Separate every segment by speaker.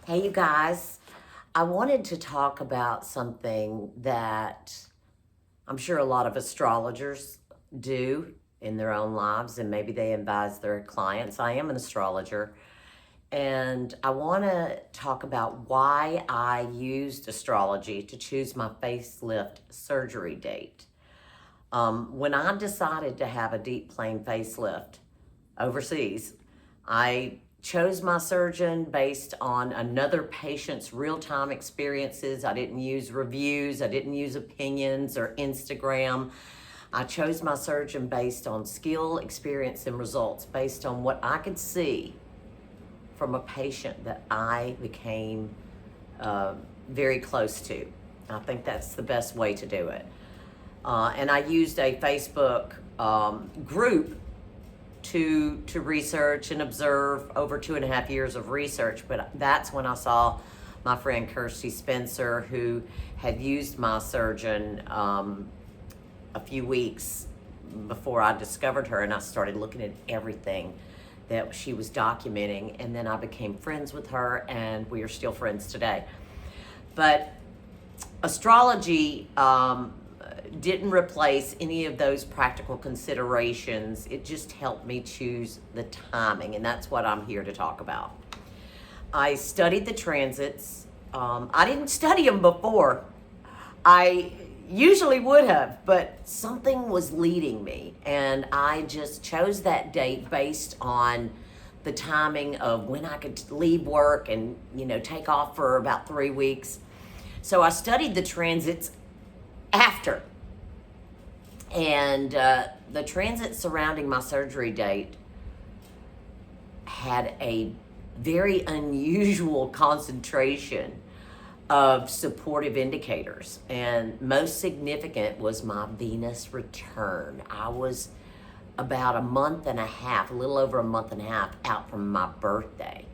Speaker 1: Hey, you guys. I wanted to talk about something that I'm sure a lot of astrologers do in their own lives, and maybe they advise their clients. I am an astrologer, and I want to talk about why I used astrology to choose my facelift surgery date. When I decided to have a deep plane facelift overseas, I chose my surgeon based on another patient's real-time experiences. I didn't use reviews, I didn't use opinions or Instagram. I chose my surgeon based on skill, experience, and results, based on what I could see from a patient that I became very close to. I think that's the best way to do it. And I used a Facebook group to research and observe over 2.5 years of research. But that's when I saw my friend Kirsty Spencer, who had used my surgeon a few weeks before I discovered her, and I started looking at everything that she was documenting, and then I became friends with her, and we are still friends today. But astrology didn't replace any of those practical considerations. It just helped me choose the timing, and that's what I'm here to talk about. I studied the transits. I didn't study them before. I usually would have, but something was leading me, and I just chose that date based on the timing of when I could leave work and, take off for about 3 weeks. So I studied the transits after. And the transit surrounding my surgery date had a very unusual concentration of supportive indicators. And most significant was my Venus return. I was about a month and a half, a little over a month and a half out from my birthday.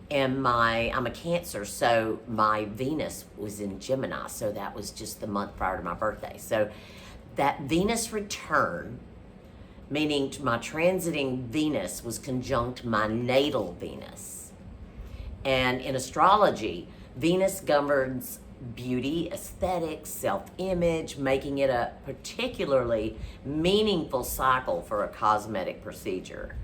Speaker 1: And I'm a Cancer, so my Venus was in Gemini, so that was just the month prior to my birthday. So that Venus return, meaning my transiting Venus, was conjunct my natal Venus. And in astrology, Venus governs beauty, aesthetics, self-image, making it a particularly meaningful cycle for a cosmetic procedure.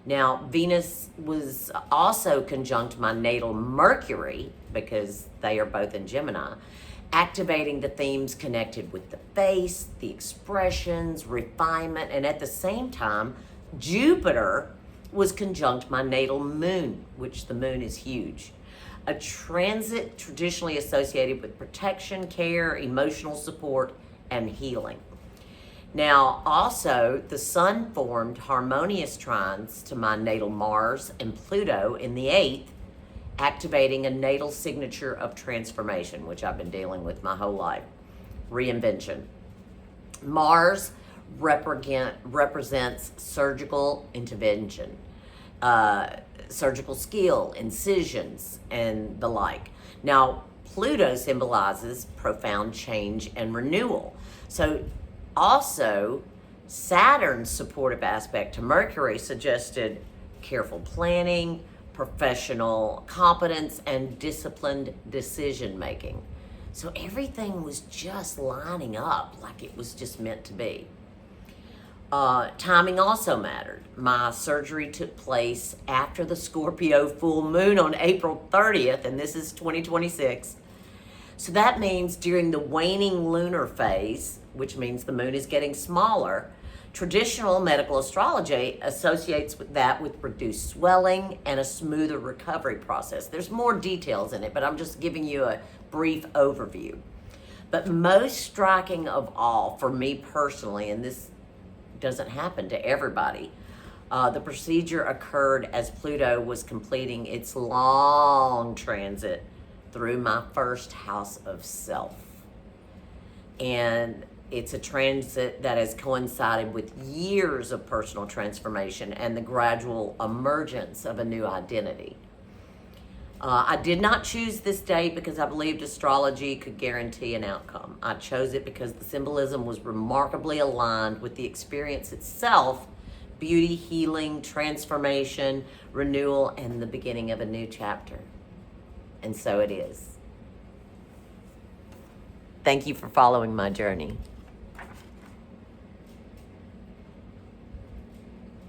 Speaker 1: Now, Venus was also conjunct my natal Mercury, because they are both in Gemini, activating the themes connected with the face, the expressions, refinement, and at the same time, Jupiter was conjunct my natal moon, which the moon is huge. A transit traditionally associated with protection, care, emotional support, and healing. Now, also, the sun formed harmonious trines to my natal Mars and Pluto in the 8th, activating a natal signature of transformation, which I've been dealing with my whole life, reinvention. Mars represents surgical intervention, surgical skill, incisions, and the like. Now, Pluto symbolizes profound change and renewal. So also, Saturn's supportive aspect to Mercury suggested careful planning, professional competence, and disciplined decision making. So everything was just lining up like it was just meant to be. Timing also mattered. My surgery took place after the Scorpio full moon on April 30th, and this is 2026. So that means during the waning lunar phase, which means the moon is getting smaller, traditional medical astrology associates with reduced swelling and a smoother recovery process. There's more details in it, but I'm just giving you a brief overview. But most striking of all, for me personally, and this doesn't happen to everybody, the procedure occurred as Pluto was completing its long transit through my first house of self. And it's a transit that has coincided with years of personal transformation and the gradual emergence of a new identity. I did not choose this date because I believed astrology could guarantee an outcome. I chose it because the symbolism was remarkably aligned with the experience itself: beauty, healing, transformation, renewal, and the beginning of a new chapter. And so it is. Thank you for following my journey.